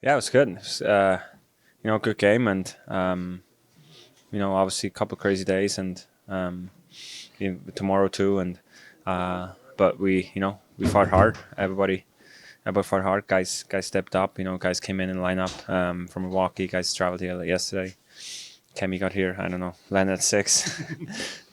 Yeah, it was good. It was, good game, and obviously a couple of crazy days, and tomorrow too. And but we fought hard. Everybody fought hard. Guys stepped up. Guys came in and line up from Milwaukee. Guys traveled here yesterday. Kemi got here. I don't know, landed at 6,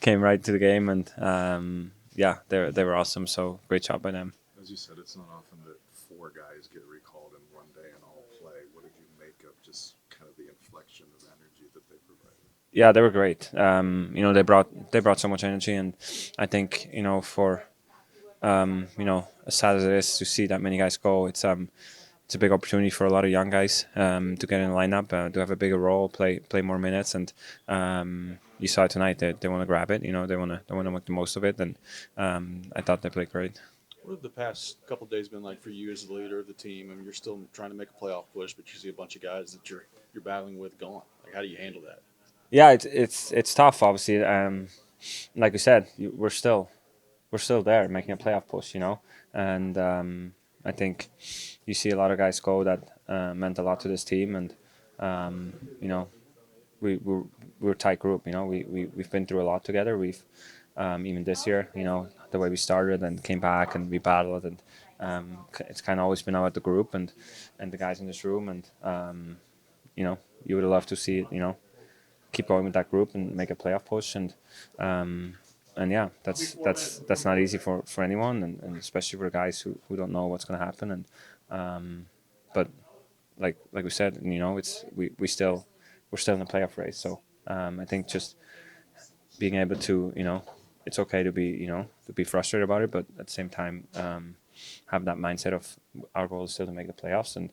came right to the game, and yeah, they were awesome. So great job by them. As you said, it's not often that four guys get recalled in one day and all play. What did you make of just kind of the inflection of energy that they provided? Yeah, they were great. They brought so much energy, and I think for as sad as it is to see that many guys go, it's a big opportunity for a lot of young guys to get in the lineup, to have a bigger role, play more minutes, and you saw it tonight. They want to grab it. They want to make the most of it, and I thought they played great. What have the past couple of days been like for you as the leader of the team? I mean, you're still trying to make a playoff push, but you see a bunch of guys that you're battling with gone. Like, how do you handle that? Yeah, it's tough. Obviously, like we said, we're still there making a playoff push. And I think you see a lot of guys go that meant a lot to this team, and um, you know we're a tight group. We've been through a lot together. We've even this year, the way we started and came back and we battled, and it's kind of always been about the group and the guys in this room, and you would have loved to see it, keep going with that group and make a playoff push, and yeah, that's not easy for anyone, and especially for guys who don't know what's going to happen, and but like we said, it's we're still in the playoff race, so I think just being able to, it's okay to be frustrated about it, but at the same time, have that mindset of our goal is still to make the playoffs, and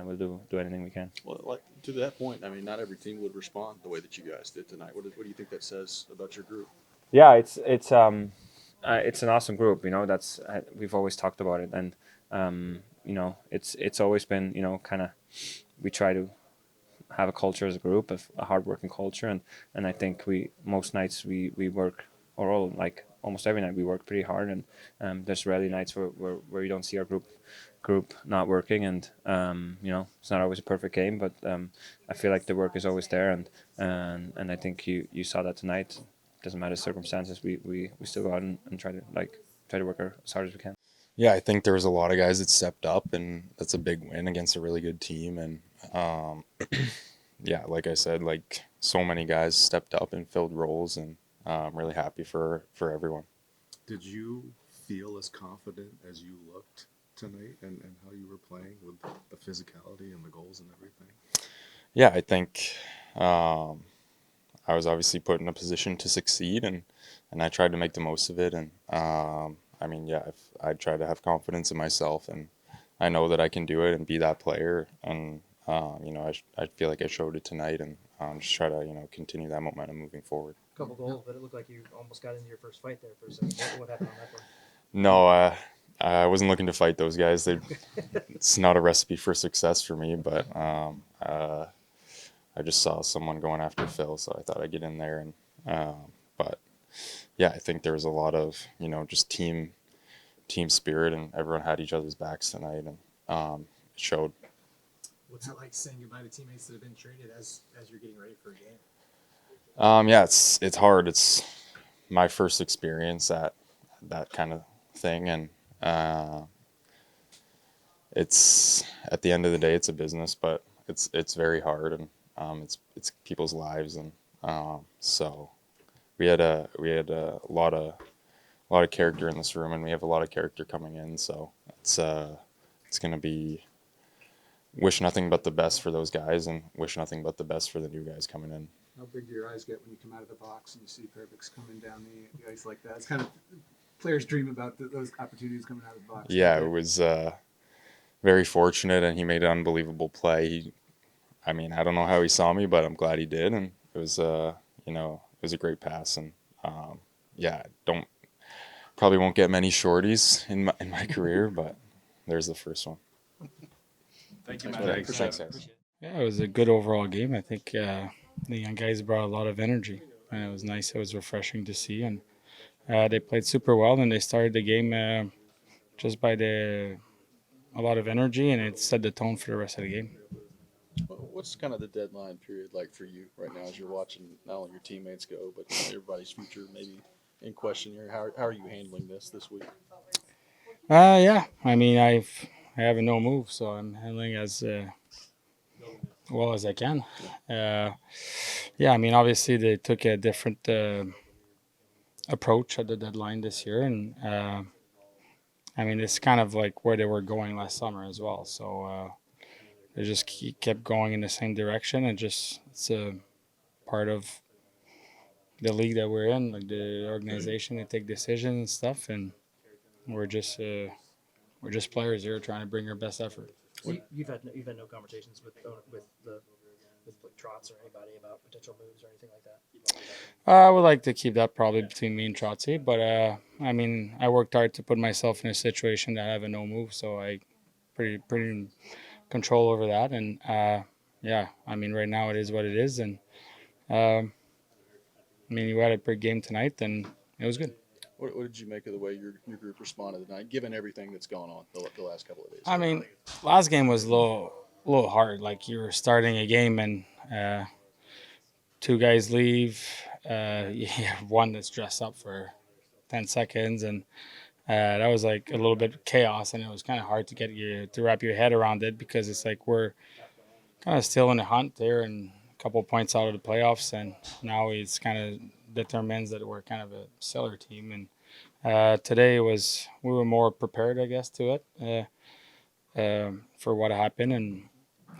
we'll do anything we can. Well, like to that point, I mean, not every team would respond the way that you guys did tonight. What do you think that says about your group? Yeah, it's an awesome group. That's we've always talked about it, and it's always been kind of we try to have a culture as a group of a hardworking culture, and I think we most nights we work, or all like almost every night we work pretty hard, and there's rarely nights where you don't see our group not working, and it's not always a perfect game, but I feel like the work is always there, and I think you saw that tonight. Doesn't matter the circumstances, we still go out and try to work as hard as we can. Yeah, I think there was a lot of guys that stepped up, and that's a big win against a really good team. And yeah, like I said, like so many guys stepped up and filled roles, and I'm really happy for everyone. Did you feel as confident as you looked tonight and how you were playing with the physicality and the goals and everything? Yeah, I think I was obviously put in a position to succeed, and I tried to make the most of it. And I mean, yeah, if I try to have confidence in myself, and I know that I can do it and be that player. And I feel like I showed it tonight, and just try to continue that momentum moving forward. Couple goals, but it looked like you almost got into your first fight there for a second. What happened on that one? No, I wasn't looking to fight those guys. It's not a recipe for success for me, but I just saw someone going after Phil, so I thought I'd get in there. And but yeah, I think there was a lot of just team spirit, and everyone had each other's backs tonight, and it showed. What's it like saying goodbye to teammates that have been traded as you're getting ready for a game? Yeah, it's hard. It's my first experience at that kind of thing, and it's at the end of the day, it's a business, but it's very hard, and it's people's lives, and so we had a lot of character in this room, and we have a lot of character coming in, so it's gonna be wish nothing but the best for those guys, and wish nothing but the best for the new guys coming in. How big do your eyes get when you come out of the box and you see Perbix coming down the ice like that? It's kind of players dream about those opportunities coming out of the box. Yeah, it was very fortunate, and he made an unbelievable play. I mean, I don't know how he saw me, but I'm glad he did, and it was it was a great pass, and yeah, don't probably won't get many shorties in my career, but there's the first one. Thank you, Thanks, guys. Yeah, it was a good overall game. I think the young guys brought a lot of energy, and it was nice. It was refreshing to see, and they played super well. And they started the game just by the a lot of energy, and it set the tone for the rest of the game. What's kind of the deadline period like for you right now as you're watching not only your teammates go, but everybody's future maybe in question here? How are you handling this week? Yeah, I mean, I have a no move, so I'm handling as well as I can. Yeah, I mean, obviously they took a different approach at the deadline this year, and I mean, it's kind of like where they were going last summer as well. So they just kept going in the same direction, and just it's a part of the league that we're in, like the organization. They take decisions and stuff, and we're just players here trying to bring our best effort. So you've had no conversations with like Trotz or anybody about potential moves or anything like that. I would like to keep that probably between me and Trotzy, but I mean, I worked hard to put myself in a situation that I have a no move, so I pretty in control over that. And yeah, I mean, right now it is what it is, and I mean, you had a big game tonight, and it was good. What did you make of the way your group responded tonight, given everything that's gone on the last couple of days? I mean, last game was a little hard. Like you were starting a game and two guys leave. You have one that's dressed up for 10 seconds, and that was like a little bit chaos, and it was kind of hard to wrap your head around it because it's like we're kind of still in the hunt there and a couple of points out of the playoffs, and now it's kind of determines that we're kind of a stellar team. And today we were more prepared, I guess, to it for what happened, and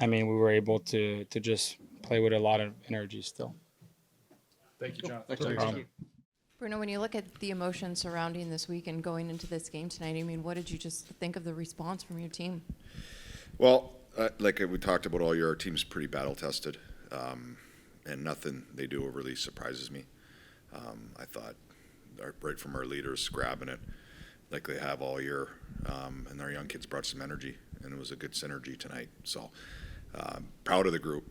I mean we were able to just play with a lot of energy still. Thank you, John. Thank you. Bruno, when you look at the emotion surrounding this week and going into this game tonight, I mean, what did you just think of the response from your team? Well, like we talked about all year, our team's pretty battle tested, and nothing they do overly surprises me. I thought right from our leaders grabbing it like they have all year, and our young kids brought some energy, and it was a good synergy tonight. So proud of the group.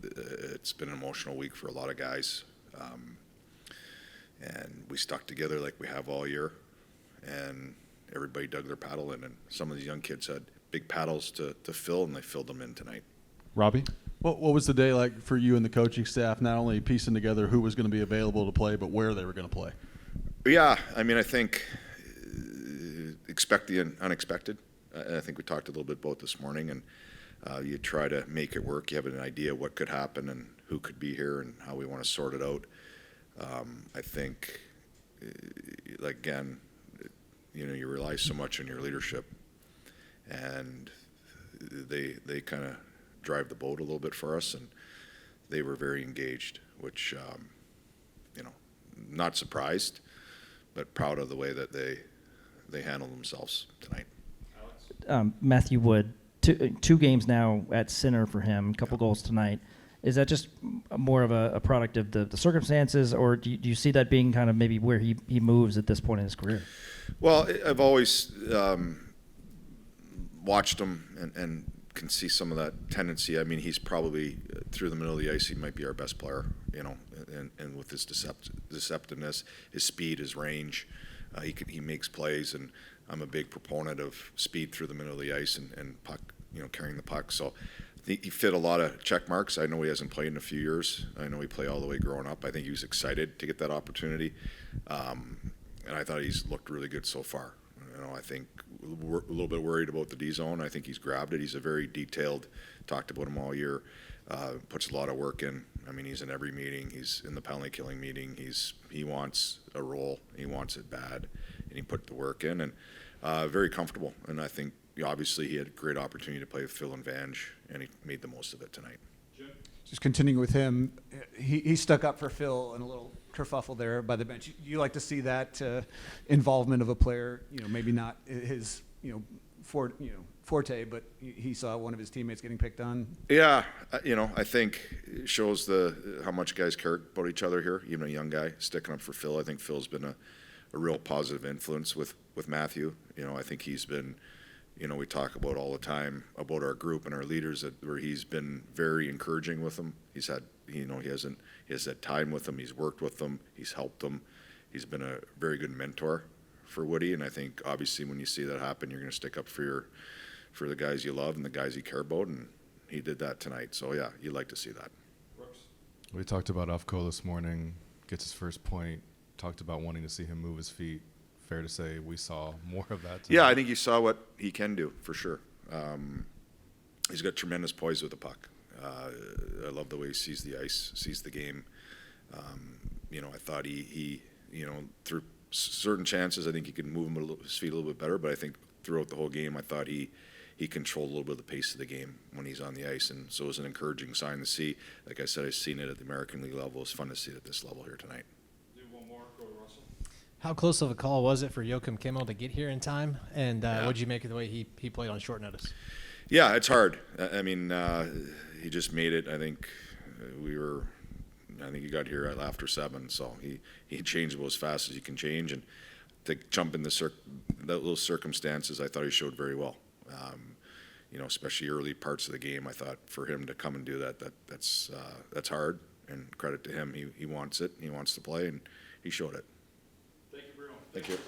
It's been an emotional week for a lot of guys. And we stuck together like we have all year, and everybody dug their paddle in, and some of these young kids had big paddles to fill, and they filled them in tonight. Robbie? What was the day like for you and the coaching staff, not only piecing together who was going to be available to play, but where they were going to play? Yeah, I mean, I think expect the unexpected. I think we talked a little bit about this morning, and you try to make it work. You have an idea what could happen and who could be here and how we want to sort it out. I think, again, you rely so much on your leadership, and they kind of drive the boat a little bit for us, and they were very engaged, which, not surprised, but proud of the way that they handled themselves tonight. Matthew Wood, two games now at center for him, a couple goals tonight. Is that just more of a product of the circumstances, or do you see that being kind of maybe where he moves at this point in his career? Well, I've always watched him and can see some of that tendency. I mean, he's probably through the middle of the ice, he might be our best player, and with his deceptiveness, his speed, his range, he makes plays, and I'm a big proponent of speed through the middle of the ice and puck, carrying the puck. So he fit a lot of check marks. I know he hasn't played in a few years. I know he played all the way growing up. I think he was excited to get that opportunity, and I thought he's looked really good so far. I think we're a little bit worried about the D zone. I think he's grabbed it. He's a very detailed. Talked about him all year. Puts a lot of work in. I mean, he's in every meeting. He's in the penalty killing meeting. He wants a role. He wants it bad, and he put the work in, and very comfortable. And I think obviously he had a great opportunity to play with Phil and Vange, and he made the most of it tonight. Just continuing with him, he stuck up for Phil in a little kerfuffle there by the bench. You like to see that involvement of a player, maybe not his, forte, but he saw one of his teammates getting picked on. Yeah, I think it shows how much guys care about each other here. Even a young guy sticking up for Phil. I think Phil's been a real positive influence with Matthew. I think he's been, we talk about all the time about our group and our leaders where he's been very encouraging with them. He's had, he has had time with them. He's worked with them. He's helped them. He's been a very good mentor for Woody. And I think obviously when you see that happen, you're going to stick up for for the guys you love and the guys you care about, and he did that tonight. So yeah, you'd like to see that. We talked about Ufko this morning, gets his first point, talked about wanting to see him move his feet. Fair to say we saw more of that tonight. Yeah, I think you saw what he can do, for sure. He's got tremendous poise with the puck. I love the way he sees the ice, sees the game. I thought he through certain chances, I think he could move his feet a little bit better, but I think throughout the whole game, I thought he controlled a little bit of the pace of the game when he's on the ice, and so it was an encouraging sign to see. Like I said, I've seen it at the American League level. It's fun to see it at this level here tonight. How close of a call was it for Joakim Kimmel to get here in time? And Yeah. what did you make of the way he played on short notice? Yeah, it's hard. I mean, he just made it. I think he got here after 7, so he changed about as fast as he can change, and to jump in those circumstances, I thought he showed very well. Especially early parts of the game, I thought for him to come and do that's hard, and credit to him. He wants it. He wants to play, and he showed it. Thank you, Bruno. Thank you.